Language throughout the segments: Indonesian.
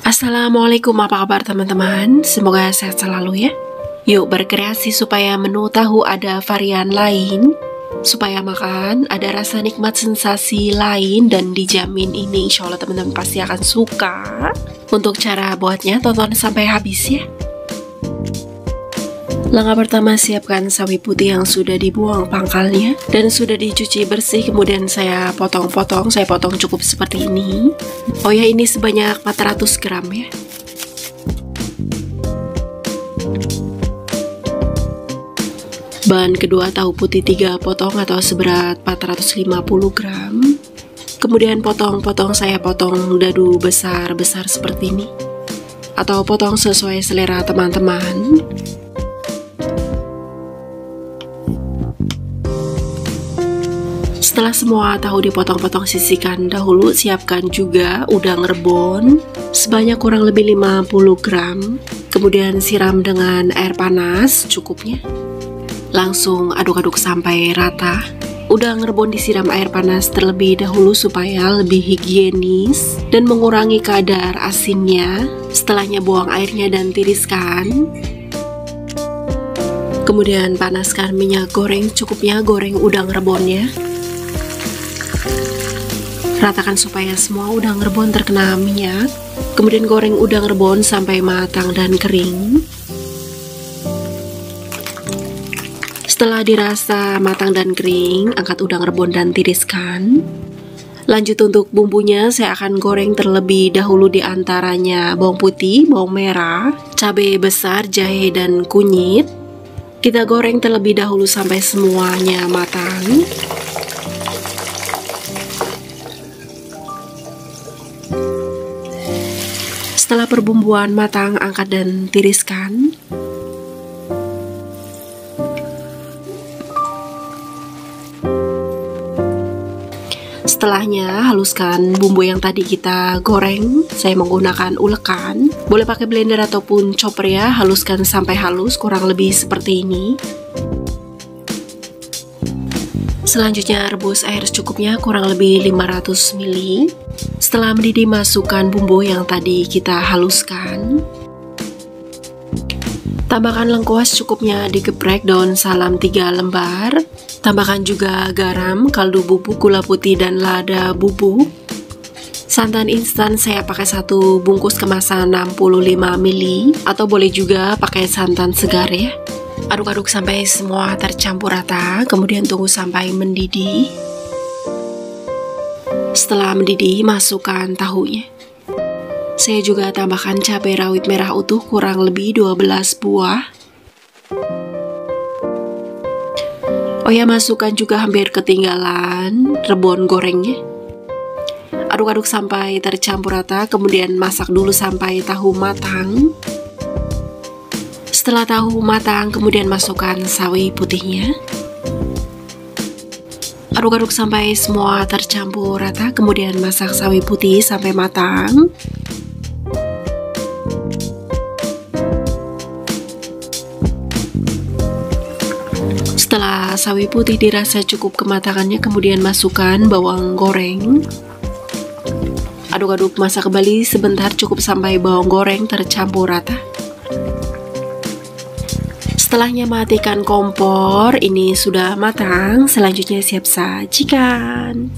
Assalamualaikum, apa kabar teman-teman? Semoga sehat selalu ya. Yuk berkreasi supaya menu tahu ada varian lain, supaya makan ada rasa nikmat sensasi lain, dan dijamin ini insya Allah teman-teman pasti akan suka. Untuk cara buatnya tonton sampai habis ya. Langkah pertama, siapkan sawi putih yang sudah dibuang pangkalnya dan sudah dicuci bersih. Kemudian saya potong-potong, saya potong cukup seperti ini. Oh ya, ini sebanyak 400 gram ya. Bahan kedua, tahu putih 3 potong atau seberat 450 gram. Kemudian potong-potong, saya potong dadu besar-besar seperti ini, atau potong sesuai selera teman-teman. Setelah semua tahu dipotong-potong, sisihkan dahulu. Siapkan juga udang rebon sebanyak kurang lebih 50 gram. Kemudian siram dengan air panas cukupnya. Langsung aduk-aduk sampai rata. Udang rebon disiram air panas terlebih dahulu supaya lebih higienis dan mengurangi kadar asinnya. Setelahnya buang airnya dan tiriskan. Kemudian panaskan minyak goreng cukupnya, goreng udang rebonnya. Ratakan supaya semua udang rebon terkena minyak. Kemudian goreng udang rebon sampai matang dan kering. Setelah dirasa matang dan kering, angkat udang rebon dan tiriskan. Lanjut untuk bumbunya, saya akan goreng terlebih dahulu di antaranya bawang putih, bawang merah, cabai besar, jahe, dan kunyit. Kita goreng terlebih dahulu sampai semuanya matang. Setelah perbumbuan matang, angkat dan tiriskan. Setelahnya haluskan bumbu yang tadi kita goreng. Saya menggunakan ulekan, boleh pakai blender ataupun chopper ya. Haluskan sampai halus, kurang lebih seperti ini. Selanjutnya rebus air secukupnya, kurang lebih 500 ml. Setelah mendidih, masukkan bumbu yang tadi kita haluskan. Tambahkan lengkuas cukupnya, digeprek, daun salam 3 lembar. Tambahkan juga garam, kaldu bubuk, gula putih, dan lada bubuk. Santan instan saya pakai 1 bungkus kemasan 65 ml, atau boleh juga pakai santan segar ya. Aduk-aduk sampai semua tercampur rata, kemudian tunggu sampai mendidih. Setelah mendidih, masukkan tahunya. Saya juga tambahkan cabai rawit merah utuh kurang lebih 12 buah. Oh ya, masukkan juga, hampir ketinggalan, rebon gorengnya. Aduk-aduk sampai tercampur rata, kemudian masak dulu sampai tahu matang. Setelah tahu matang, kemudian masukkan sawi putihnya. Aduk-aduk sampai semua tercampur rata, kemudian masak sawi putih sampai matang. Setelah sawi putih dirasa cukup kematangannya, kemudian masukkan bawang goreng. Aduk-aduk, masak kembali sebentar, cukup sampai bawang goreng tercampur rata. Setelahnya matikan kompor, ini sudah matang. Selanjutnya siap sajikan.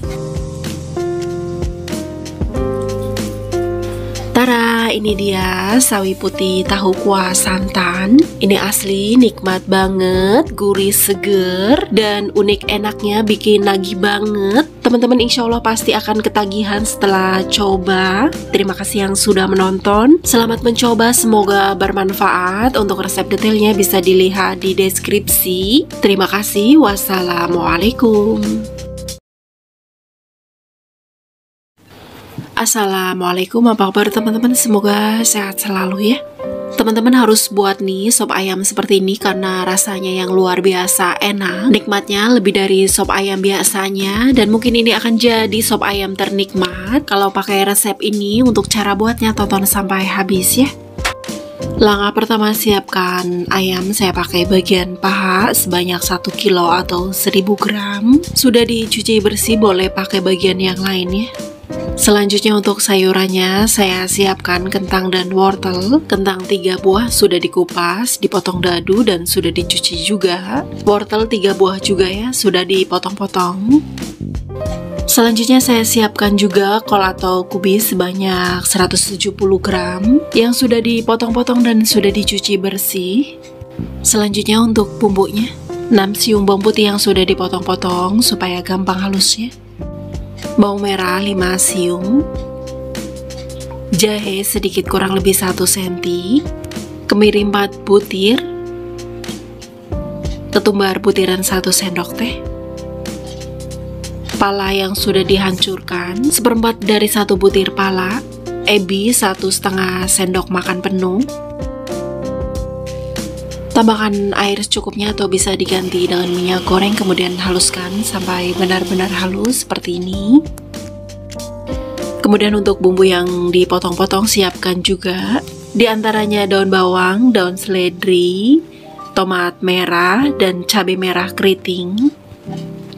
Tara, ini dia sawi putih tahu kuah santan. Ini asli nikmat banget, gurih, seger, dan unik enaknya, bikin nagih banget. Teman-teman insya Allah pasti akan ketagihan setelah coba. Terima kasih yang sudah menonton. Selamat mencoba, semoga bermanfaat. Untuk resep detailnya bisa dilihat di deskripsi. Terima kasih. Wassalamualaikum. Assalamualaikum, apa kabar teman-teman? Semoga sehat selalu ya. Teman-teman harus buat nih sop ayam seperti ini karena rasanya yang luar biasa enak. Nikmatnya lebih dari sop ayam biasanya, dan mungkin ini akan jadi sop ayam ternikmat kalau pakai resep ini. Untuk cara buatnya tonton sampai habis ya. Langkah pertama, siapkan ayam. Saya pakai bagian paha sebanyak 1 kilo atau 1000 gram. Sudah dicuci bersih, boleh pakai bagian yang lain ya. Selanjutnya untuk sayurannya saya siapkan kentang dan wortel. Kentang 3 buah sudah dikupas, dipotong dadu dan sudah dicuci juga. Wortel 3 buah juga ya, sudah dipotong-potong. Selanjutnya saya siapkan juga kol atau kubis sebanyak 170 gram yang sudah dipotong-potong dan sudah dicuci bersih. Selanjutnya untuk bumbunya, 6 siung bawang putih yang sudah dipotong-potong supaya gampang halusnya. Bawang merah 5 siung, jahe sedikit kurang lebih 1 cm, kemiri 4 butir, ketumbar butiran 1 sendok teh, pala yang sudah dihancurkan 1/4 dari 1 butir pala, ebi 1,5 sendok makan penuh. Tambahkan air secukupnya atau bisa diganti dengan minyak goreng, kemudian haluskan sampai benar-benar halus seperti ini. Kemudian untuk bumbu yang dipotong-potong siapkan juga, di antaranya daun bawang, daun seledri, tomat merah, dan cabai merah keriting.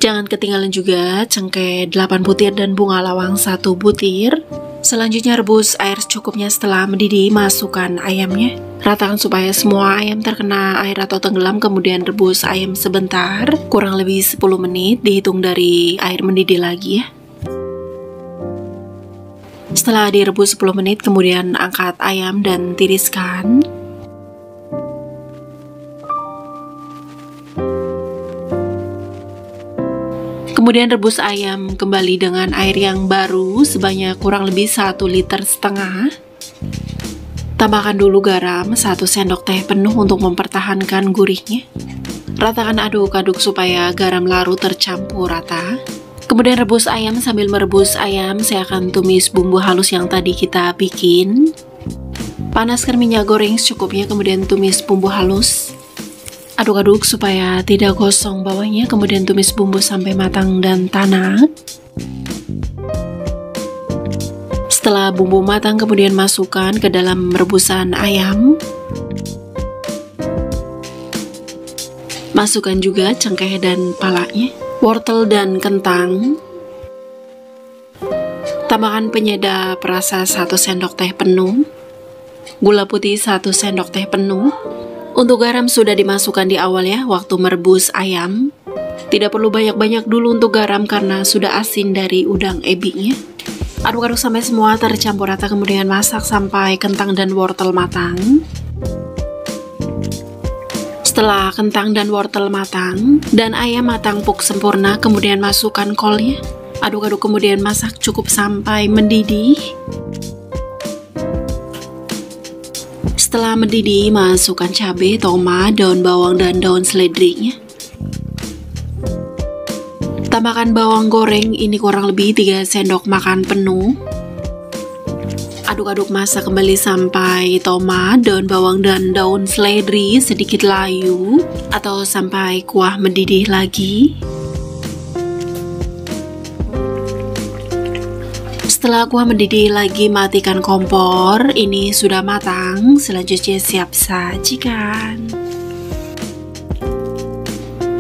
Jangan ketinggalan juga cengkeh 8 butir dan bunga lawang 1 butir. Selanjutnya rebus air secukupnya. Setelah mendidih, masukkan ayamnya. Ratakan supaya semua ayam terkena air atau tenggelam, kemudian rebus ayam sebentar, kurang lebih 10 menit, dihitung dari air mendidih lagi ya. Setelah direbus 10 menit, kemudian angkat ayam dan tiriskan. Kemudian rebus ayam kembali dengan air yang baru sebanyak kurang lebih 1,5 liter. Tambahkan dulu garam 1 sendok teh penuh untuk mempertahankan gurihnya. Ratakan aduk-aduk supaya garam larut tercampur rata. Kemudian rebus ayam. Sambil merebus ayam, saya akan tumis bumbu halus yang tadi kita bikin. Panaskan minyak goreng secukupnya, kemudian tumis bumbu halus. Aduk-aduk supaya tidak gosong bawahnya, kemudian tumis bumbu sampai matang dan tanak. Setelah bumbu matang, kemudian masukkan ke dalam rebusan ayam. Masukkan juga cengkeh dan palanya, wortel dan kentang. Tambahkan penyedap rasa 1 sendok teh penuh, gula putih 1 sendok teh penuh. Untuk garam sudah dimasukkan di awal ya, waktu merebus ayam. Tidak perlu banyak-banyak dulu untuk garam karena sudah asin dari udang ebinya. Aduk-aduk sampai semua tercampur rata, kemudian masak sampai kentang dan wortel matang. Setelah kentang dan wortel matang dan ayam matang puk sempurna, kemudian masukkan kolnya. Aduk-aduk kemudian masak cukup sampai mendidih. Setelah mendidih, masukkan cabai, tomat, daun bawang, dan daun seledrinya. Tambahkan bawang goreng, ini kurang lebih 3 sendok makan penuh. Aduk-aduk masak kembali sampai tomat, daun bawang, dan daun seledri sedikit layu atau sampai kuah mendidih lagi. Setelah kuah mendidih lagi, matikan kompor. Ini sudah matang, selanjutnya siap sajikan.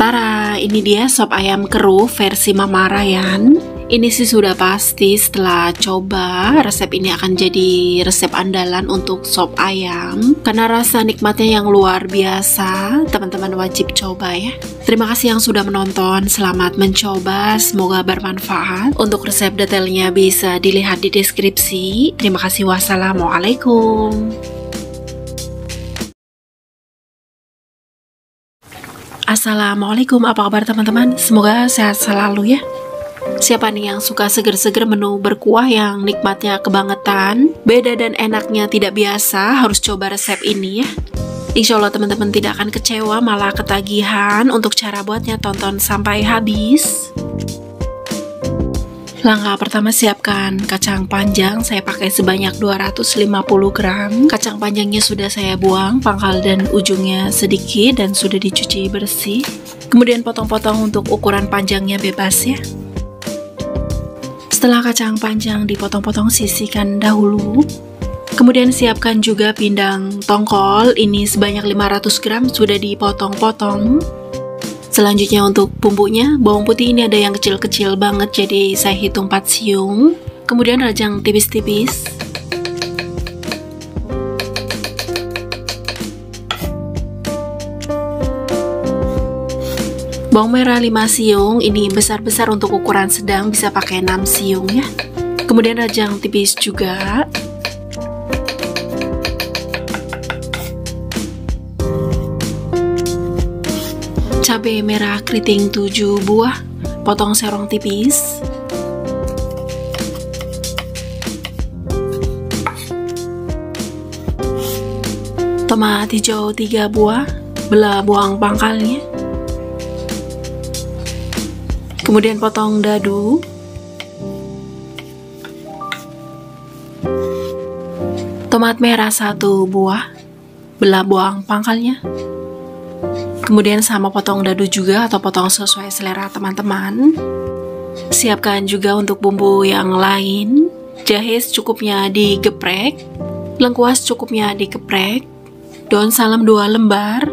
Tara, ini dia sop ayam keruh versi Mama Ryan. Ini sih sudah pasti setelah coba, resep ini akan jadi resep andalan untuk sop ayam. Karena rasa nikmatnya yang luar biasa, teman-teman wajib coba ya. Terima kasih yang sudah menonton, selamat mencoba, semoga bermanfaat. Untuk resep detailnya bisa dilihat di deskripsi. Terima kasih, wassalamualaikum. Assalamualaikum, apa kabar teman-teman? Semoga sehat selalu ya. Siapa nih yang suka seger-seger menu berkuah yang nikmatnya kebangetan, beda dan enaknya tidak biasa, harus coba resep ini ya. Insya Allah teman-teman tidak akan kecewa, malah ketagihan. Untuk cara buatnya tonton sampai habis. Langkah pertama, siapkan kacang panjang. Saya pakai sebanyak 250 gram. Kacang panjangnya sudah saya buang pangkal dan ujungnya sedikit dan sudah dicuci bersih. Kemudian potong-potong untuk ukuran panjangnya bebas ya. Setelah kacang panjang dipotong-potong, sisihkan dahulu. Kemudian siapkan juga pindang tongkol. Ini sebanyak 500 gram sudah dipotong-potong. Selanjutnya untuk bumbunya, bawang putih ini ada yang kecil-kecil banget, jadi saya hitung 4 siung. Kemudian rajang tipis-tipis. Bawang merah 5 siung, ini besar-besar untuk ukuran sedang, bisa pakai 6 siung ya. Kemudian rajang tipis juga. Cabai merah keriting 7 buah, potong serong tipis. Tomat hijau 3 buah, belah buang pangkalnya. Kemudian potong dadu. Tomat merah 1 buah, belah buang pangkalnya. Kemudian sama potong dadu juga atau potong sesuai selera teman-teman. Siapkan juga untuk bumbu yang lain. Jahe secukupnya digeprek, lengkuas cukupnya digeprek, daun salam 2 lembar,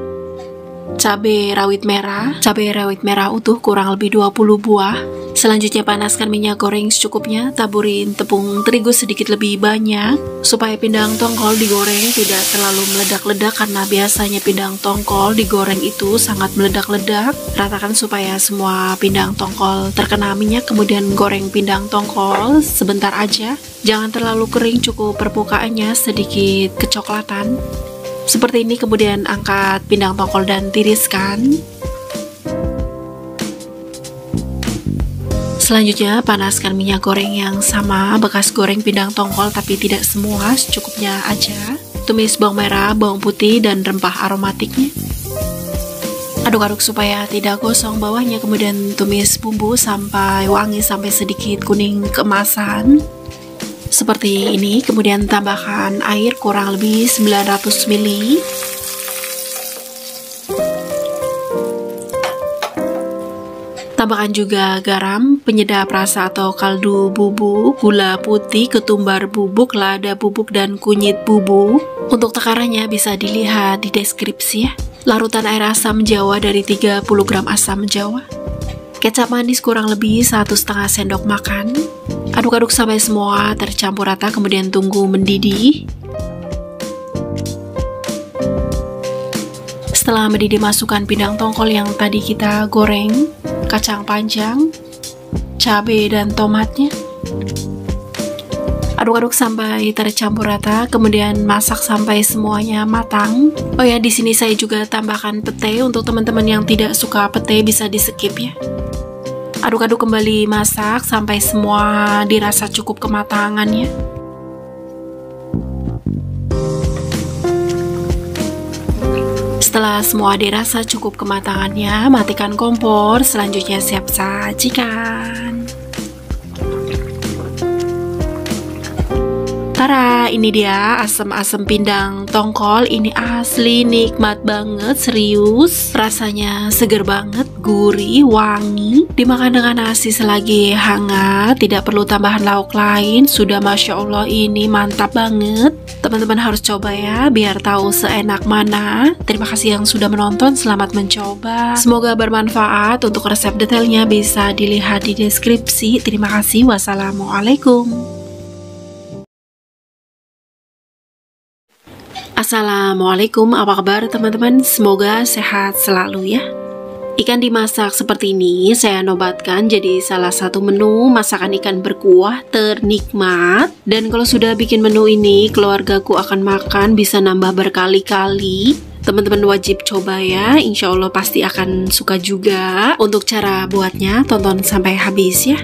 cabai rawit merah utuh kurang lebih 20 buah. Selanjutnya panaskan minyak goreng secukupnya, taburin tepung terigu sedikit lebih banyak supaya pindang tongkol digoreng tidak terlalu meledak-ledak, karena biasanya pindang tongkol digoreng itu sangat meledak-ledak. Ratakan supaya semua pindang tongkol terkena minyak, kemudian goreng pindang tongkol sebentar aja. Jangan terlalu kering, cukup permukaannya sedikit kecoklatan. Seperti ini, kemudian angkat pindang tongkol dan tiriskan. Selanjutnya panaskan minyak goreng yang sama, bekas goreng pindang tongkol tapi tidak semua, secukupnya aja. Tumis bawang merah, bawang putih, dan rempah aromatiknya. Aduk-aduk supaya tidak gosong bawahnya, kemudian tumis bumbu sampai wangi, sampai sedikit kuning keemasan. Seperti ini, kemudian tambahkan air kurang lebih 900 ml. Tambahkan juga garam, penyedap rasa atau kaldu bubuk, gula putih, ketumbar bubuk, lada bubuk, dan kunyit bubuk. Untuk takarannya bisa dilihat di deskripsi ya. Larutan air asam jawa dari 30 gram asam jawa. Kecap manis kurang lebih 1,5 sendok makan. Aduk-aduk sampai semua tercampur rata, kemudian tunggu mendidih. Setelah mendidih, masukkan pindang tongkol yang tadi kita goreng, kacang panjang, cabai, dan tomatnya. Aduk-aduk sampai tercampur rata, kemudian masak sampai semuanya matang. Oh ya, di sini saya juga tambahkan pete. Untuk teman-teman yang tidak suka pete bisa di skip ya. Aduk-aduk kembali, masak sampai semua dirasa cukup kematangannya. Setelah semua dirasa cukup kematangannya, matikan kompor. Selanjutnya siap sajikan. Tara, ini dia asam-asam pindang tongkol. Ini asli nikmat banget, serius. Rasanya seger banget, gurih, wangi. Dimakan dengan nasi selagi hangat, tidak perlu tambahan lauk lain. Sudah Masya Allah, ini mantap banget. Teman-teman harus coba ya, biar tahu seenak mana. Terima kasih yang sudah menonton, selamat mencoba. Semoga bermanfaat. Untuk resep detailnya bisa dilihat di deskripsi. Terima kasih, wassalamualaikum. Assalamualaikum, apa kabar teman-teman? Semoga sehat selalu ya. Ikan dimasak seperti ini saya nobatkan jadi salah satu menu masakan ikan berkuah ternikmat. Dan kalau sudah bikin menu ini, keluargaku akan makan bisa nambah berkali-kali. Teman-teman wajib coba ya, insya Allah pasti akan suka juga. Untuk cara buatnya, tonton sampai habis ya.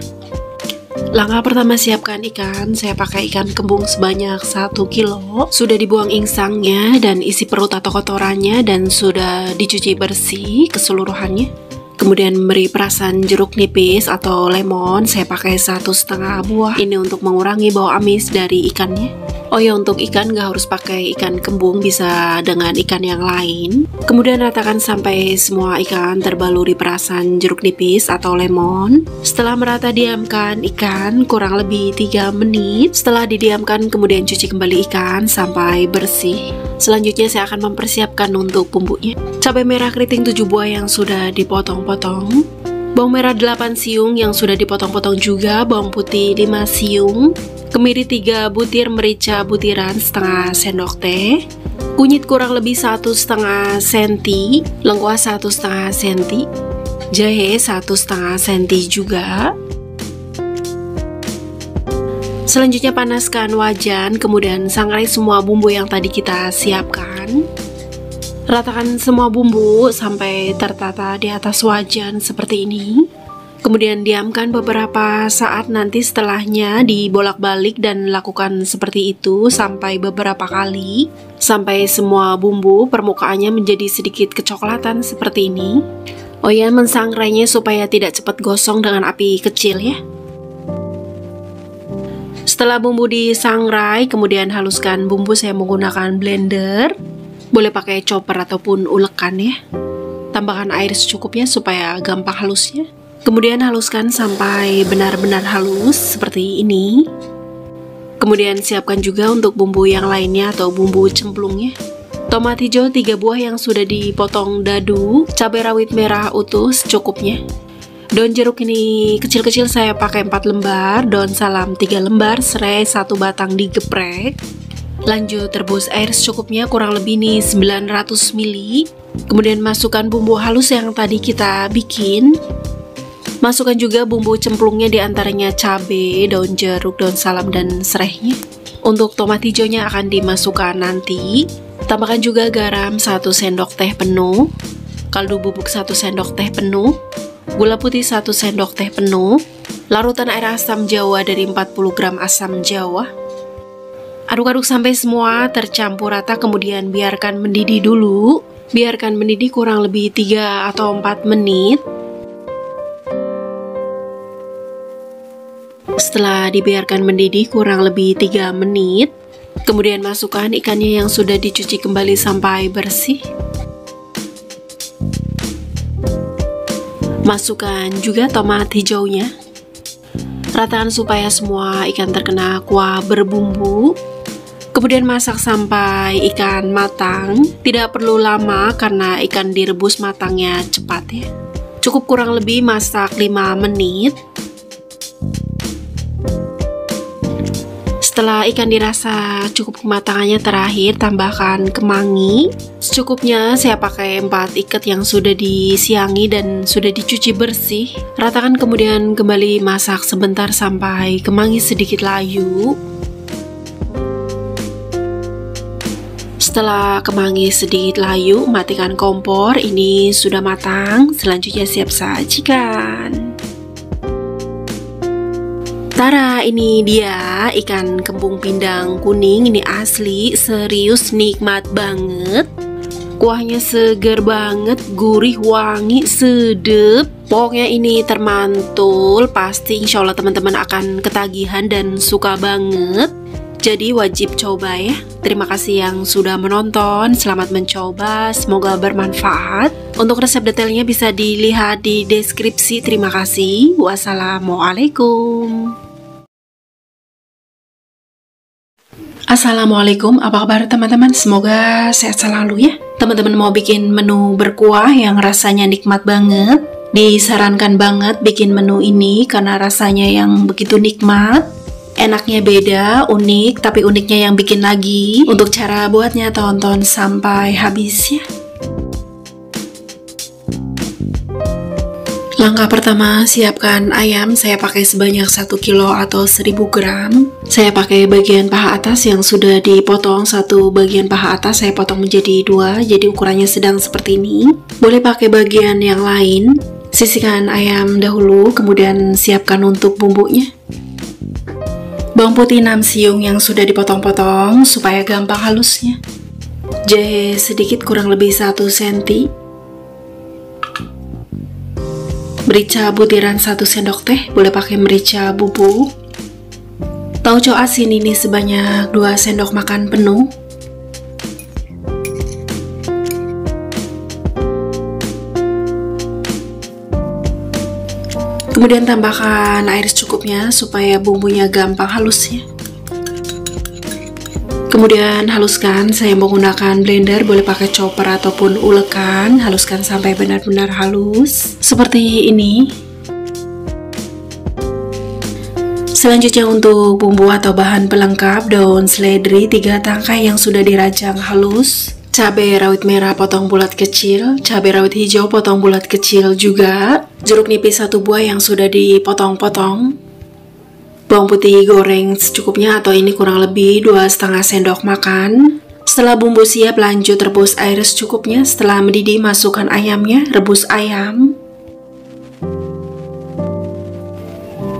Langkah pertama, siapkan ikan. Saya pakai ikan kembung sebanyak 1 kilo. Sudah dibuang insangnya dan isi perut atau kotorannya, dan sudah dicuci bersih keseluruhannya. Kemudian beri perasan jeruk nipis atau lemon. Saya pakai 1,5 buah. Ini untuk mengurangi bau amis dari ikannya. Oh ya, untuk ikan nggak harus pakai ikan kembung, bisa dengan ikan yang lain. Kemudian ratakan sampai semua ikan terbaluri perasan jeruk nipis atau lemon. Setelah merata, diamkan ikan kurang lebih 3 menit. Setelah didiamkan, kemudian cuci kembali ikan sampai bersih. Selanjutnya saya akan mempersiapkan untuk bumbunya. Cabai merah keriting 7 buah yang sudah dipotong-potong. bawang merah 8 siung yang sudah dipotong-potong juga, bawang putih 5 siung, kemiri 3 butir merica butiran setengah sendok teh, kunyit kurang lebih 1,5 cm, lengkuas 1,5 cm, jahe 1,5 cm juga. Selanjutnya panaskan wajan, kemudian sangrai semua bumbu yang tadi kita siapkan. Ratakan semua bumbu sampai tertata di atas wajan seperti ini. Kemudian diamkan beberapa saat, nanti setelahnya dibolak-balik dan lakukan seperti itu sampai beberapa kali, sampai semua bumbu permukaannya menjadi sedikit kecoklatan seperti ini. Oh ya, mensangrainya supaya tidak cepat gosong dengan api kecil ya. Setelah bumbu disangrai, kemudian haluskan bumbu. Saya menggunakan blender, boleh pakai chopper ataupun ulekan ya. Tambahkan air secukupnya supaya gampang halusnya. Kemudian haluskan sampai benar-benar halus seperti ini. Kemudian siapkan juga untuk bumbu yang lainnya atau bumbu cemplungnya. Tomat hijau 3 buah yang sudah dipotong dadu, cabai rawit merah utuh secukupnya. Daun jeruk ini kecil-kecil saya pakai 4 lembar, daun salam 3 lembar, serai 1 batang digeprek. Lanjut rebus air secukupnya, kurang lebih nih 900 ml. Kemudian masukkan bumbu halus yang tadi kita bikin. Masukkan juga bumbu cemplungnya, diantaranya cabai, daun jeruk, daun salam, dan serainya. Untuk tomat hijaunya akan dimasukkan nanti. Tambahkan juga garam 1 sendok teh penuh, kaldu bubuk 1 sendok teh penuh, gula putih 1 sendok teh penuh, larutan air asam jawa dari 40 gram asam jawa. Aduk-aduk sampai semua tercampur rata, kemudian biarkan mendidih dulu. Biarkan mendidih kurang lebih 3 atau 4 menit. Setelah dibiarkan mendidih kurang lebih 3 menit, kemudian masukkan ikannya yang sudah dicuci kembali sampai bersih. Masukkan juga tomat hijaunya. Ratakan supaya semua ikan terkena kuah berbumbu. Kemudian masak sampai ikan matang. Tidak perlu lama karena ikan direbus matangnya cepat ya. Cukup kurang lebih masak 5 menit. Setelah ikan dirasa cukup kematangannya terakhir, tambahkan kemangi. Secukupnya saya pakai 4 ikat yang sudah disiangi dan sudah dicuci bersih. Ratakan kemudian kembali masak sebentar sampai kemangi sedikit layu. Setelah kemangi sedikit layu, matikan kompor. Ini sudah matang, selanjutnya siap sajikan. Tara, ini dia ikan kembung pindang kuning. Ini asli, serius nikmat banget. Kuahnya seger banget, gurih, wangi, sedep. Pokoknya ini termantul. Pasti insya Allah teman-teman akan ketagihan dan suka banget. Jadi wajib coba ya. Terima kasih yang sudah menonton. Selamat mencoba, semoga bermanfaat. Untuk resep detailnya bisa dilihat di deskripsi. Terima kasih. Wassalamualaikum. Assalamualaikum, apa kabar teman-teman? Semoga sehat selalu ya. Teman-teman mau bikin menu berkuah yang rasanya nikmat banget, disarankan banget bikin menu ini karena rasanya yang begitu nikmat. Enaknya beda, unik, tapi uniknya yang bikin lagi. Untuk cara buatnya tonton sampai habis ya. Langkah pertama, siapkan ayam. Saya pakai sebanyak 1 kilo atau 1000 gram. Saya pakai bagian paha atas yang sudah dipotong. Satu bagian paha atas saya potong menjadi 2, jadi ukurannya sedang seperti ini. Boleh pakai bagian yang lain. Sisihkan ayam dahulu, kemudian siapkan untuk bumbunya. Bawang putih 6 siung yang sudah dipotong-potong supaya gampang halusnya. Jahe sedikit kurang lebih 1 cm. Merica butiran 1 sendok teh, boleh pakai merica bubuk. Tauco asin ini sebanyak 2 sendok makan penuh. Kemudian tambahkan air secukupnya supaya bumbunya gampang halus ya. Kemudian haluskan, saya menggunakan blender, boleh pakai chopper ataupun ulekan. Haluskan sampai benar-benar halus seperti ini. Selanjutnya untuk bumbu atau bahan pelengkap, daun seledri 3 tangkai yang sudah dirajang halus, cabai rawit merah potong bulat kecil, cabai rawit hijau potong bulat kecil juga, jeruk nipis 1 buah yang sudah dipotong-potong, bawang putih goreng secukupnya atau ini kurang lebih 2,5 sendok makan. Setelah bumbu siap, lanjut rebus air secukupnya. Setelah mendidih, masukkan ayamnya, rebus ayam.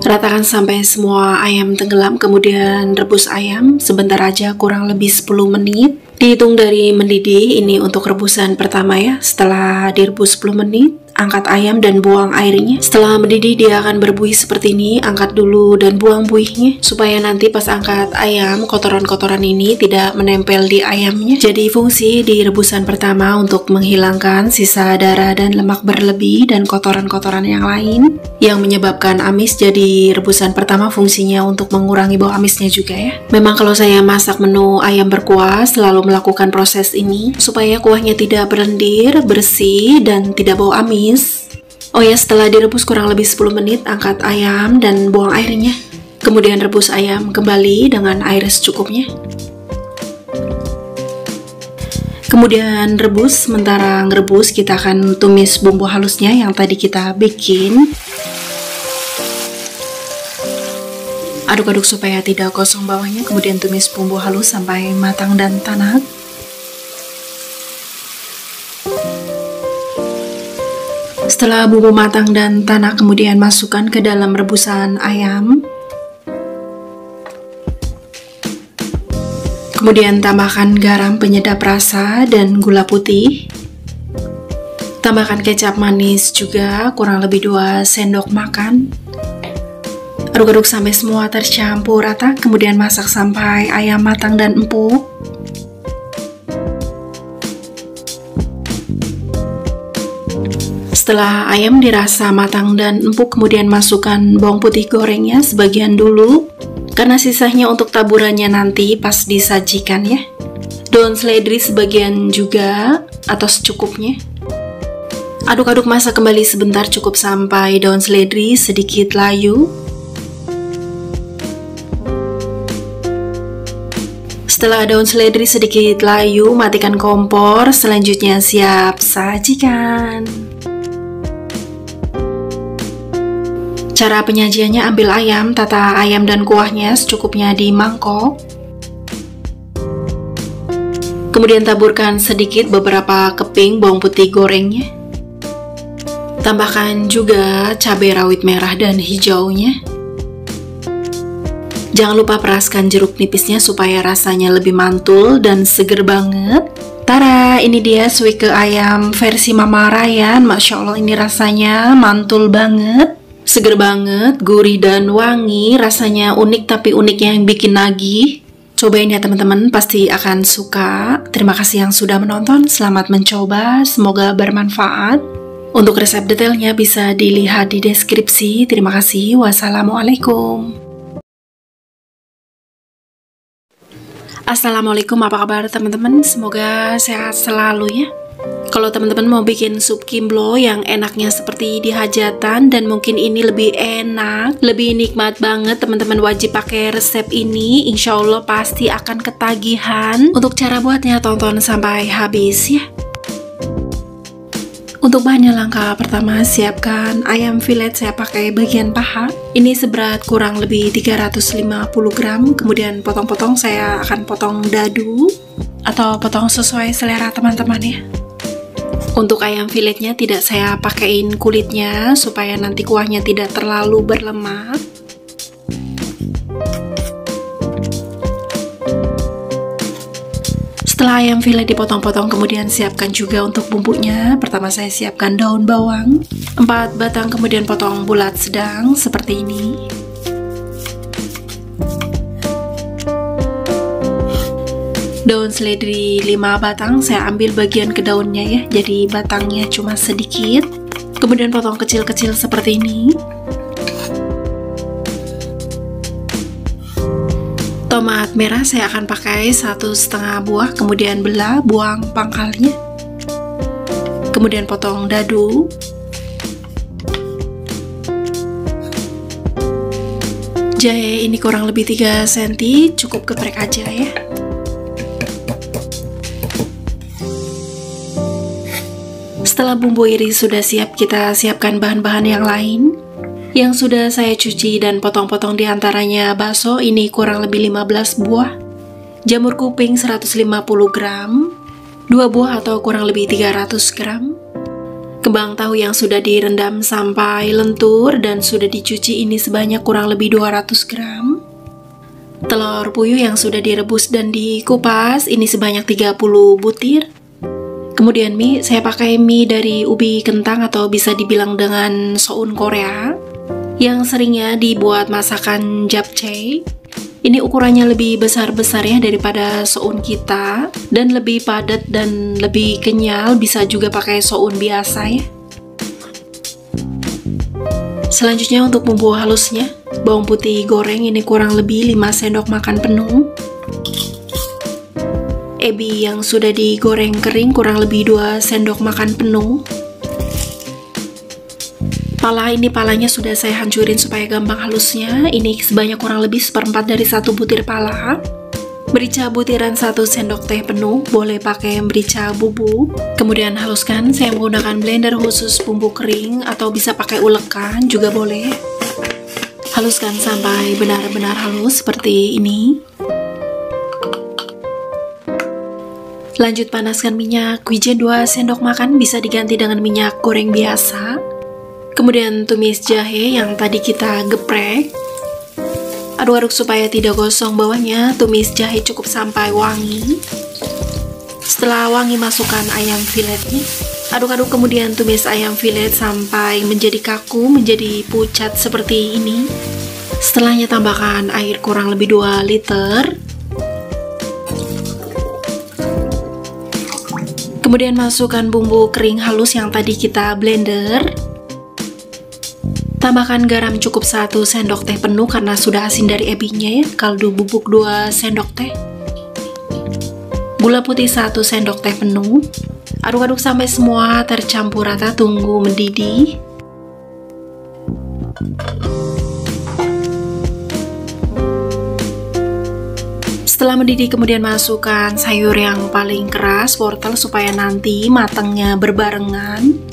Ratakan sampai semua ayam tenggelam, kemudian rebus ayam sebentar aja, kurang lebih 10 menit. Dihitung dari mendidih, ini untuk rebusan pertama ya. Setelah direbus 10 menit, angkat ayam dan buang airnya. Setelah mendidih dia akan berbuih seperti ini. Angkat dulu dan buang buihnya supaya nanti pas angkat ayam kotoran-kotoran ini tidak menempel di ayamnya. Jadi fungsi di rebusan pertama untuk menghilangkan sisa darah dan lemak berlebih dan kotoran-kotoran yang lain yang menyebabkan amis. Jadi rebusan pertama fungsinya untuk mengurangi bau amisnya juga ya. Memang kalau saya masak menu ayam berkuah selalu melakukan proses ini supaya kuahnya tidak berlendir, bersih dan tidak bau amis. Oh ya, setelah direbus kurang lebih 10 menit, angkat ayam dan buang airnya. Kemudian rebus ayam kembali dengan air secukupnya. Kemudian rebus, sementara ngerebus kita akan tumis bumbu halusnya yang tadi kita bikin. Aduk-aduk supaya tidak gosong bawahnya, kemudian tumis bumbu halus sampai matang dan tanak. Setelah bumbu matang dan tanak, kemudian masukkan ke dalam rebusan ayam. Kemudian tambahkan garam penyedap rasa dan gula putih. Tambahkan kecap manis juga, kurang lebih 2 sendok makan. Aduk-aduk sampai semua tercampur rata, kemudian masak sampai ayam matang dan empuk. Setelah ayam dirasa matang dan empuk, kemudian masukkan bawang putih gorengnya sebagian dulu, karena sisanya untuk taburannya nanti pas disajikan ya. Daun seledri sebagian juga atau secukupnya. Aduk-aduk masak kembali sebentar, cukup sampai daun seledri sedikit layu. Setelah daun seledri sedikit layu, matikan kompor. Selanjutnya siap sajikan. Cara penyajiannya, ambil ayam, tata ayam dan kuahnya secukupnya di mangkok. Kemudian taburkan sedikit beberapa keping bawang putih gorengnya. Tambahkan juga cabai rawit merah dan hijaunya. Jangan lupa peraskan jeruk nipisnya supaya rasanya lebih mantul dan seger banget. Tara, ini dia suike ayam versi Mama Ryan. Masya Allah, ini rasanya mantul banget. Seger banget, gurih dan wangi, rasanya unik tapi uniknya yang bikin nagih. Cobain ya teman-teman, pasti akan suka. Terima kasih yang sudah menonton, selamat mencoba, semoga bermanfaat. Untuk resep detailnya bisa dilihat di deskripsi. Terima kasih, wassalamualaikum. Assalamualaikum, apa kabar teman-teman? Semoga sehat selalu ya. Kalau teman-teman mau bikin sup kimblo yang enaknya seperti di hajatan dan mungkin ini lebih enak, lebih nikmat banget, teman-teman wajib pakai resep ini. Insya Allah pasti akan ketagihan. Untuk cara buatnya tonton sampai habis ya. Untuk bahannya, langkah pertama siapkan ayam filet, saya pakai bagian paha. Ini seberat kurang lebih 350 gram. Kemudian potong-potong, saya akan potong dadu atau potong sesuai selera teman-teman ya. Untuk ayam filetnya tidak saya pakein kulitnya supaya nanti kuahnya tidak terlalu berlemak. Setelah ayam filet dipotong-potong, kemudian siapkan juga untuk bumbunya. Pertama saya siapkan daun bawang 4 batang, kemudian potong bulat sedang seperti ini. Daun seledri 5 batang, saya ambil bagian ke daunnya ya, jadi batangnya cuma sedikit. Kemudian potong kecil-kecil seperti ini. Tomat merah saya akan pakai 1,5 buah, kemudian belah, buang pangkalnya. Kemudian potong dadu. Jahe ini kurang lebih 3 cm, cukup geprek aja ya. Setelah bumbu iris sudah siap, kita siapkan bahan-bahan yang lain yang sudah saya cuci dan potong-potong, diantaranya bakso ini kurang lebih 15 buah, jamur kuping 150 gram, 2 buah atau kurang lebih 300 gram, kembang tahu yang sudah direndam sampai lentur dan sudah dicuci ini sebanyak kurang lebih 200 gram, telur puyuh yang sudah direbus dan dikupas ini sebanyak 30 butir. Kemudian mie, saya pakai mie dari ubi kentang atau bisa dibilang dengan soun Korea yang seringnya dibuat masakan japchae. Ini ukurannya lebih besar-besar ya daripada soun kita dan lebih padat dan lebih kenyal, bisa juga pakai soun biasa ya. Selanjutnya untuk bumbu halusnya, bawang putih goreng ini kurang lebih 5 sendok makan penuh. Ebi yang sudah digoreng kering kurang lebih 2 sendok makan penuh. Pala ini palanya sudah saya hancurin supaya gampang halusnya. Ini sebanyak kurang lebih 1/4 dari 1 butir pala. Merica butiran 1 sendok teh penuh, boleh pakai merica bubuk. Kemudian haluskan, saya menggunakan blender khusus bumbu kering atau bisa pakai ulekan juga boleh. Haluskan sampai benar-benar halus seperti ini. Lanjut panaskan minyak wijen 2 sendok makan, bisa diganti dengan minyak goreng biasa. Kemudian tumis jahe yang tadi kita geprek. Aduk-aduk supaya tidak gosong bawahnya, tumis jahe cukup sampai wangi. Setelah wangi, masukkan ayam filetnya. Aduk-aduk kemudian tumis ayam filet sampai menjadi kaku, menjadi pucat seperti ini. Setelahnya tambahkan air kurang lebih 2 liter. Kemudian masukkan bumbu kering halus yang tadi kita blender. Tambahkan garam cukup 1 sendok teh penuh karena sudah asin dari ebinya ya. Kaldu bubuk 2 sendok teh. Gula putih 1 sendok teh penuh. Aduk-aduk sampai semua tercampur rata, tunggu mendidih. Setelah mendidih, kemudian masukkan sayur yang paling keras, wortel, supaya nanti matangnya berbarengan.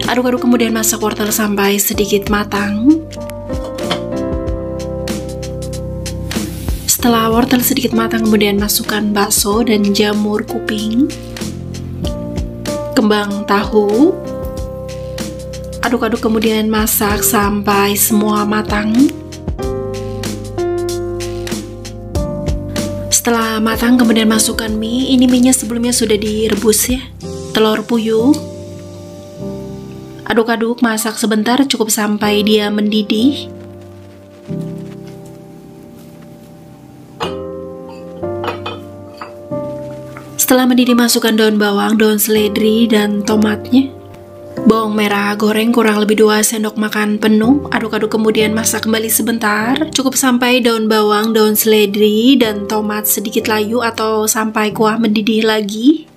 Aduk-aduk kemudian masak wortel sampai sedikit matang. Setelah wortel sedikit matang, kemudian masukkan bakso dan jamur kuping, kembang tahu. Aduk-aduk kemudian masak sampai semua matang. Setelah matang, kemudian masukkan mie. Ini mie-nya sebelumnya sudah direbus ya. Telur puyuh. Aduk-aduk, masak sebentar, cukup sampai dia mendidih. Setelah mendidih, masukkan daun bawang, daun seledri, dan tomatnya. Bawang merah goreng kurang lebih 2 sendok makan penuh. Aduk-aduk kemudian masak kembali sebentar, cukup sampai daun bawang, daun seledri, dan tomat sedikit layu atau sampai kuah mendidih lagi.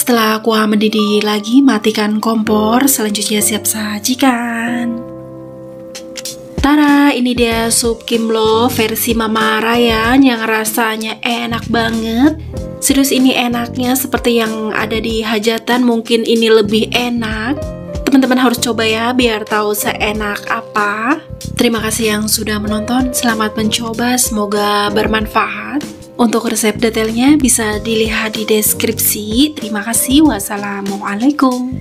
Setelah kuah mendidih lagi, matikan kompor. Selanjutnya siap sajikan. Tara, ini dia sup kimlo versi Mama Ryan yang rasanya enak banget. Serius, ini enaknya seperti yang ada di hajatan, mungkin ini lebih enak. Teman-teman harus coba ya, biar tahu seenak apa. Terima kasih yang sudah menonton, selamat mencoba, semoga bermanfaat. Untuk resep detailnya bisa dilihat di deskripsi. Terima kasih, wassalamualaikum.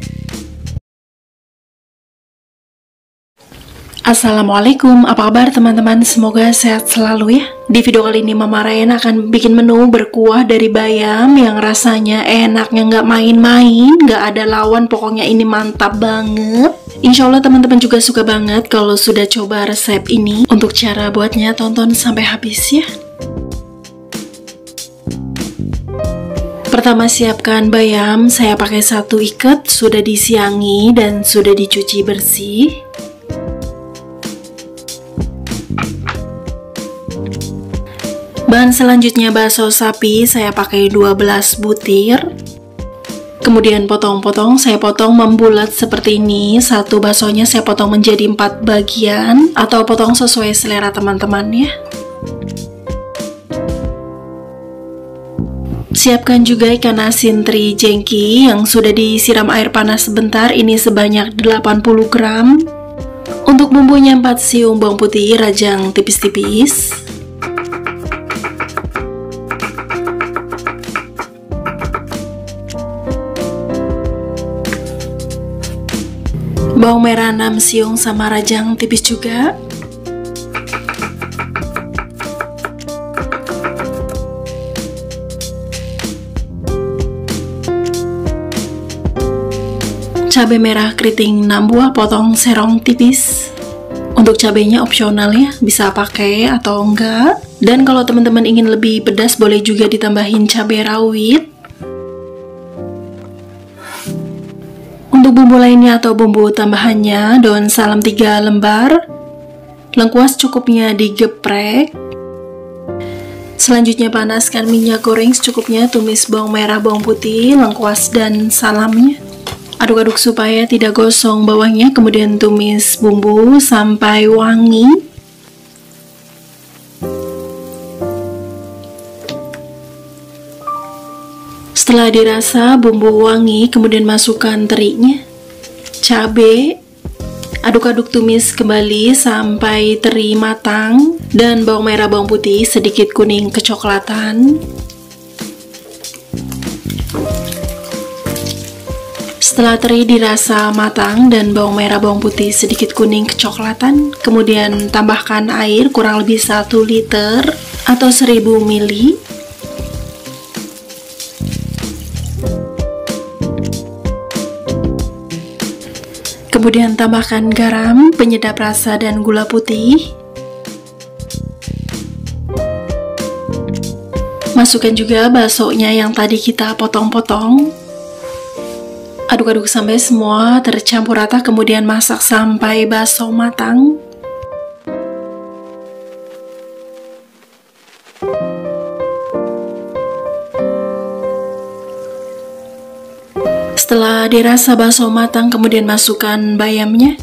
Assalamualaikum, apa kabar teman-teman? Semoga sehat selalu ya. Di video kali ini Mama Ryan akan bikin menu berkuah dari bayam yang rasanya enaknya nggak main-main, nggak ada lawan, pokoknya ini mantap banget. Insya Allah teman-teman juga suka banget kalau sudah coba resep ini. Untuk cara buatnya tonton sampai habis ya. Pertama, siapkan bayam. Saya pakai 1 ikat, sudah disiangi dan sudah dicuci bersih. Bahan selanjutnya bakso sapi, saya pakai 12 butir. Kemudian potong-potong, saya potong membulat seperti ini. Satu baksonya saya potong menjadi 4 bagian atau potong sesuai selera teman-teman ya. Siapkan juga ikan asin teri jengki yang sudah disiram air panas sebentar, ini sebanyak 80 gram. Untuk bumbunya 4 siung bawang putih rajang tipis-tipis. Bawang merah 6 siung sama rajang tipis juga. Cabai merah keriting 6 buah potong serong tipis. Untuk cabainya opsional ya, bisa pakai atau enggak. Dan kalau teman-teman ingin lebih pedas boleh juga ditambahin cabai rawit. Untuk bumbu lainnya atau bumbu tambahannya, daun salam 3 lembar, lengkuas cukupnya digeprek. Selanjutnya panaskan minyak goreng secukupnya, tumis bawang merah, bawang putih, lengkuas dan salamnya. Aduk-aduk supaya tidak gosong bawangnya, kemudian tumis bumbu sampai wangi. Setelah dirasa bumbu wangi, kemudian masukkan terinya, cabai, aduk-aduk tumis kembali sampai teri matang, dan bawang merah bawang putih sedikit kuning kecoklatan. Setelah teri dirasa matang dan bawang merah bawang putih sedikit kuning kecoklatan, kemudian tambahkan air kurang lebih 1 liter atau 1000 ml. Kemudian tambahkan garam, penyedap rasa dan gula putih. Masukkan juga baksonya yang tadi kita potong-potong. Aduk-aduk sampai semua tercampur rata, kemudian masak sampai bakso matang. Setelah dirasa bakso matang, kemudian masukkan bayamnya.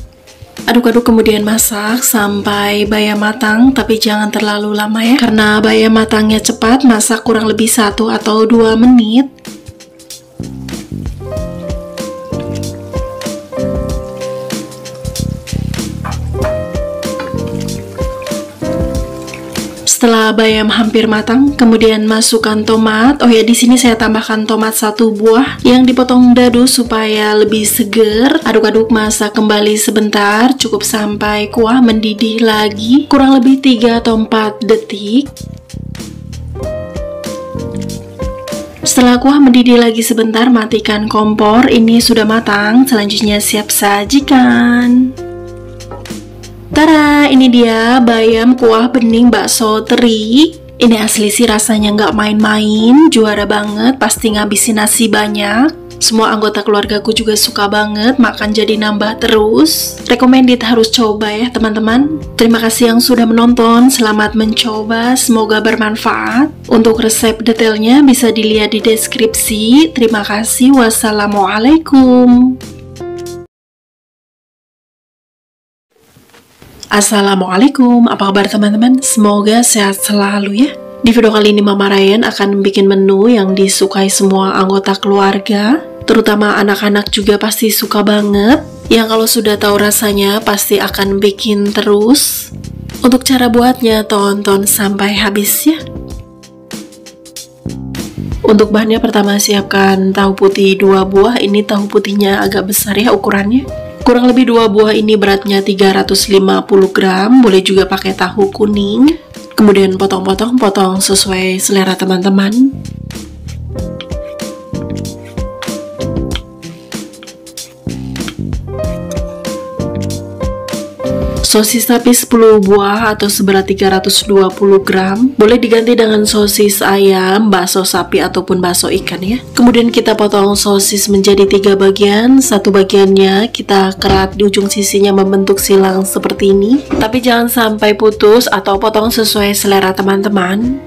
Aduk-aduk kemudian masak sampai bayam matang, tapi jangan terlalu lama ya, karena bayam matangnya cepat, masak kurang lebih 1 atau 2 menit. Setelah bayam hampir matang, kemudian masukkan tomat. Oh ya, di sini saya tambahkan tomat 1 buah yang dipotong dadu supaya lebih seger. Aduk-aduk, masak kembali sebentar, cukup sampai kuah mendidih lagi, kurang lebih 3 atau 4 detik. Setelah kuah mendidih lagi sebentar, matikan kompor. Ini sudah matang, selanjutnya siap sajikan. Tara, ini dia bayam kuah bening bakso teri. Ini asli sih rasanya nggak main-main, juara banget, pasti ngabisin nasi banyak. Semua anggota keluargaku juga suka banget, makan jadi nambah terus. Recommended, harus coba ya teman-teman. Terima kasih yang sudah menonton, selamat mencoba, semoga bermanfaat. Untuk resep detailnya bisa dilihat di deskripsi. Terima kasih, wassalamualaikum. Assalamualaikum, apa kabar teman-teman? Semoga sehat selalu ya. Di video kali ini Mama Ryan akan bikin menu yang disukai semua anggota keluarga, terutama anak-anak juga pasti suka banget. Yang kalau sudah tahu rasanya pasti akan bikin terus. Untuk cara buatnya tonton sampai habis ya. Untuk bahannya pertama siapkan tahu putih 2 buah, ini tahu putihnya agak besar ya ukurannya. Kurang lebih 2 buah ini beratnya 350 gram, boleh juga pakai tahu kuning. Kemudian potong-potong, potong sesuai selera teman-teman. Sosis sapi 10 buah atau seberat 320 gram. Boleh diganti dengan sosis ayam, bakso sapi ataupun bakso ikan ya. Kemudian kita potong sosis menjadi 3 bagian. Satu bagiannya kita kerat di ujung sisinya membentuk silang seperti ini. Tapi jangan sampai putus atau potong sesuai selera teman-teman.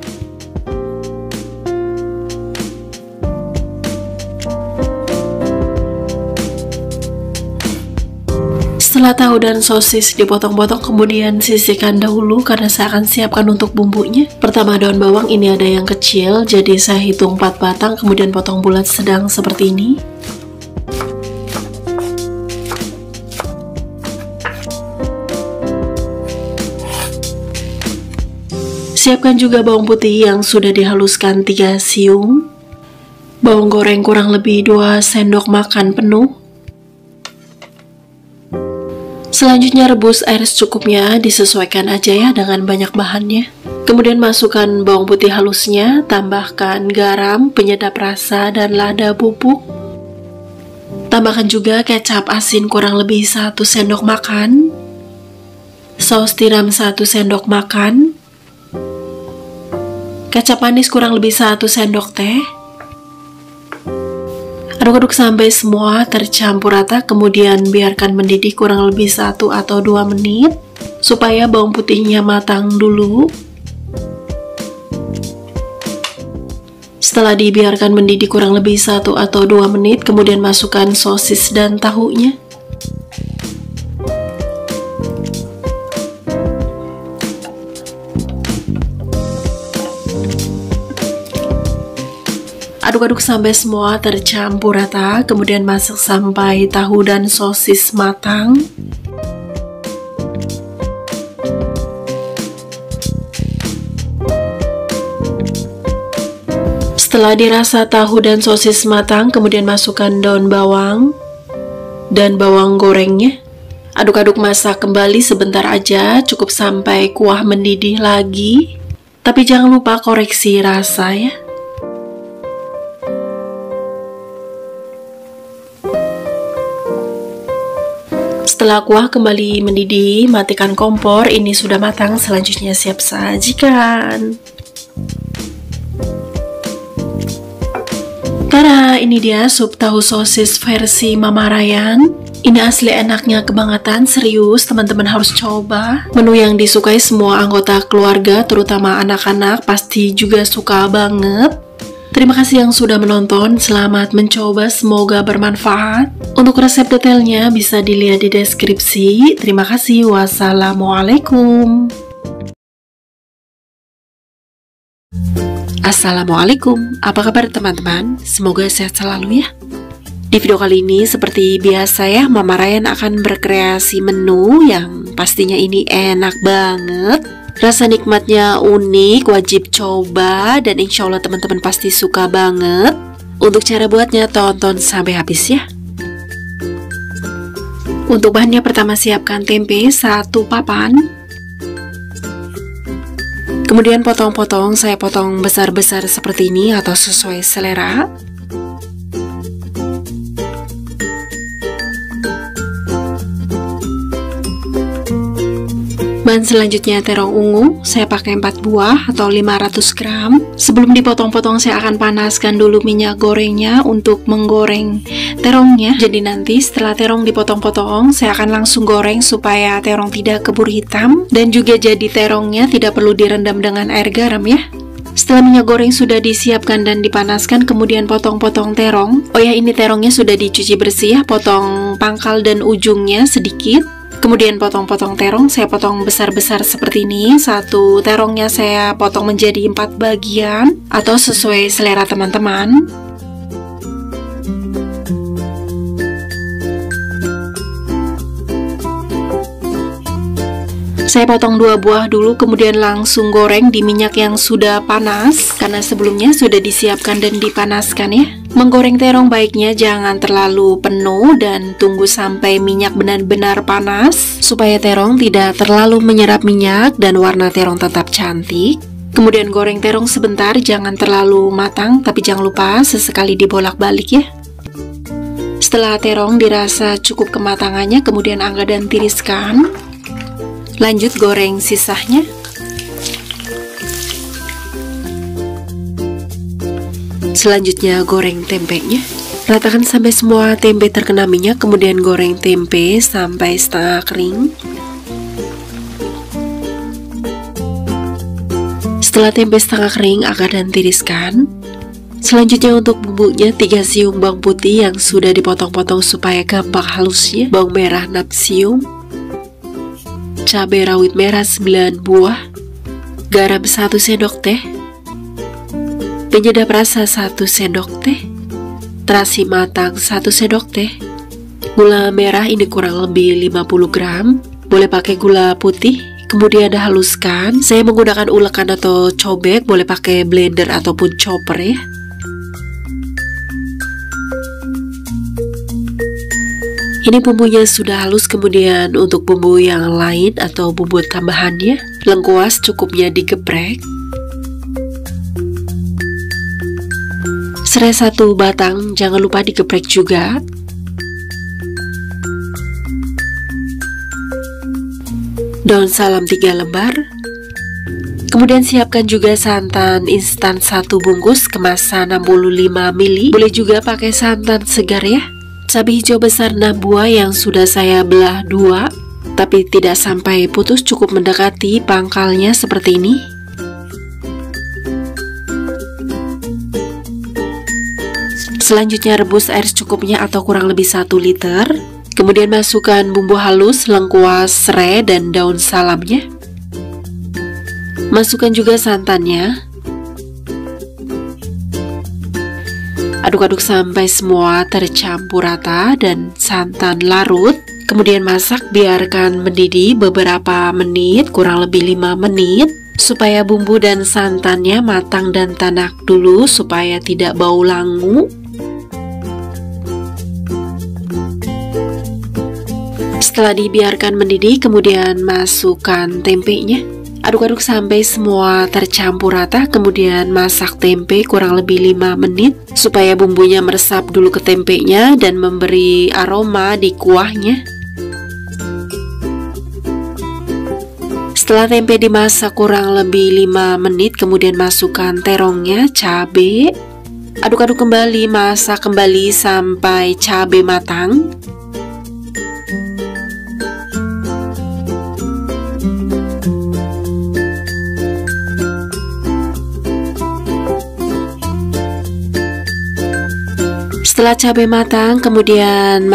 Setelah tahu dan sosis dipotong-potong, kemudian sisihkan dahulu karena saya akan siapkan untuk bumbunya. Pertama, daun bawang ini ada yang kecil, jadi saya hitung 4 batang, kemudian potong bulat sedang seperti ini. Siapkan juga bawang putih yang sudah dihaluskan 3 siung. Bawang goreng kurang lebih 2 sendok makan penuh. Selanjutnya rebus air secukupnya, disesuaikan aja ya dengan banyak bahannya. Kemudian masukkan bawang putih halusnya, tambahkan garam, penyedap rasa, dan lada bubuk. Tambahkan juga kecap asin kurang lebih 1 sendok makan, saus tiram 1 sendok makan, kecap manis kurang lebih 1 sendok teh. Aduk-aduk sampai semua tercampur rata, kemudian biarkan mendidih kurang lebih 1 atau 2 menit supaya bawang putihnya matang dulu. Setelah dibiarkan mendidih kurang lebih 1 atau 2 menit, kemudian masukkan sosis dan tahunya. Aduk-aduk sampai semua tercampur rata, kemudian masak sampai tahu dan sosis matang. Setelah dirasa tahu dan sosis matang, kemudian masukkan daun bawang dan bawang gorengnya. Aduk-aduk masak kembali sebentar aja, cukup sampai kuah mendidih lagi. Tapi jangan lupa koreksi rasa ya. Setelah kuah kembali mendidih, matikan kompor. Ini sudah matang, selanjutnya siap sajikan. Tada, ini dia sup tahu sosis versi Mama Ryan. Ini asli enaknya kebangetan, serius teman-teman harus coba. Menu yang disukai semua anggota keluarga, terutama anak-anak, pasti juga suka banget. Terima kasih yang sudah menonton, selamat mencoba, semoga bermanfaat. Untuk resep detailnya bisa dilihat di deskripsi. Terima kasih, wassalamualaikum. Assalamualaikum, apa kabar teman-teman? Semoga sehat selalu ya. Di video kali ini seperti biasa ya, Mama Ryan akan berkreasi menu yang pastinya ini enak banget. Rasa nikmatnya unik, wajib coba, dan insya Allah teman-teman pasti suka banget. Untuk cara buatnya tonton sampai habis ya. Untuk bahannya pertama siapkan tempe 1 papan. Kemudian potong-potong, saya potong besar-besar seperti ini atau sesuai selera. Bahan selanjutnya terong ungu, saya pakai 4 buah atau 500 gram. Sebelum dipotong-potong saya akan panaskan dulu minyak gorengnya untuk menggoreng terongnya. Jadi nanti setelah terong dipotong-potong, saya akan langsung goreng supaya terong tidak keburu hitam. Dan juga jadi terongnya tidak perlu direndam dengan air garam ya. Setelah minyak goreng sudah disiapkan dan dipanaskan, kemudian potong-potong terong. Oh ya, ini terongnya sudah dicuci bersih ya, potong pangkal dan ujungnya sedikit. Kemudian potong-potong terong, saya potong besar-besar seperti ini. 1 terongnya saya potong menjadi 4 bagian atau sesuai selera teman-teman. Saya potong 2 buah dulu, kemudian langsung goreng di minyak yang sudah panas karena sebelumnya sudah disiapkan dan dipanaskan ya. Menggoreng terong baiknya jangan terlalu penuh dan tunggu sampai minyak benar-benar panas supaya terong tidak terlalu menyerap minyak dan warna terong tetap cantik. Kemudian goreng terong sebentar, jangan terlalu matang, tapi jangan lupa sesekali dibolak-balik ya. Setelah terong dirasa cukup kematangannya, kemudian angkat dan tiriskan. Lanjut goreng sisanya. Selanjutnya goreng tempenya. Ratakan sampai semua tempe terkena minyak, kemudian goreng tempe sampai setengah kering. Setelah tempe setengah kering, angkat dan tiriskan. Selanjutnya untuk bumbunya 3 siung bawang putih yang sudah dipotong-potong supaya gampang halusnya. Bawang merah 6 siung. cabai rawit merah 9 buah, garam 1 sendok teh, penyedap rasa 1 sendok teh, terasi matang 1 sendok teh, gula merah ini kurang lebih 50 gram, boleh pakai gula putih. Kemudian haluskan, saya menggunakan ulekan atau cobek, boleh pakai blender ataupun chopper ya. Ini bumbunya sudah halus. Kemudian untuk bumbu yang lain atau bumbu tambahannya, lengkuas cukupnya digeprek. Serai 1 batang, jangan lupa digeprek juga. Daun salam 3 lembar. Kemudian siapkan juga santan instan 1 bungkus kemasan 65 ml. Boleh juga pakai santan segar ya. Cabai hijau besar 6 buah yang sudah saya belah 2, tapi tidak sampai putus, cukup mendekati pangkalnya seperti ini. Selanjutnya rebus air secukupnya atau kurang lebih 1 liter. Kemudian masukkan bumbu halus, lengkuas, serai, dan daun salamnya. Masukkan juga santannya. Aduk-aduk sampai semua tercampur rata dan santan larut. Kemudian masak, biarkan mendidih beberapa menit, kurang lebih 5 menit, supaya bumbu dan santannya matang dan tanak dulu supaya tidak bau langu. Setelah dibiarkan mendidih, kemudian masukkan tempenya. Aduk-aduk sampai semua tercampur rata, kemudian masak tempe kurang lebih 5 menit supaya bumbunya meresap dulu ke tempenya dan memberi aroma di kuahnya. Setelah tempe dimasak kurang lebih 5 menit, kemudian masukkan terongnya, cabai. Aduk-aduk kembali, masak kembali sampai cabai matang. Setelah cabai matang, kemudian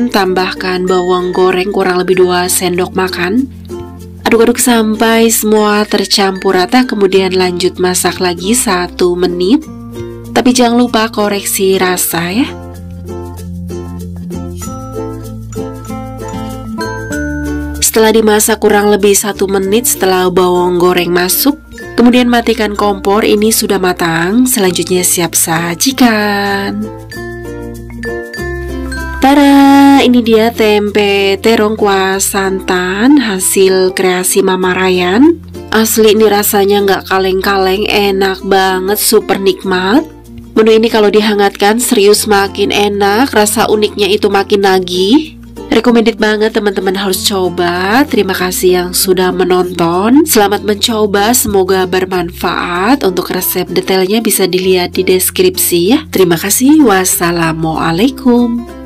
tambahkan bawang goreng kurang lebih 2 sendok makan. Aduk-aduk sampai semua tercampur rata, kemudian lanjut masak lagi 1 menit. Tapi jangan lupa koreksi rasa ya. Setelah dimasak kurang lebih 1 menit setelah bawang goreng masuk, kemudian matikan kompor, ini sudah matang. Selanjutnya siap sajikan. Tada, ini dia tempe terong kuas santan hasil kreasi Mama Ryan. Asli ini rasanya nggak kaleng-kaleng, enak banget, super nikmat. Menu ini kalau dihangatkan serius makin enak, rasa uniknya itu makin nagih. Recommended banget, teman-teman harus coba. Terima kasih yang sudah menonton. Selamat mencoba, semoga bermanfaat. Untuk resep detailnya bisa dilihat di deskripsi ya. Terima kasih. Wassalamualaikum.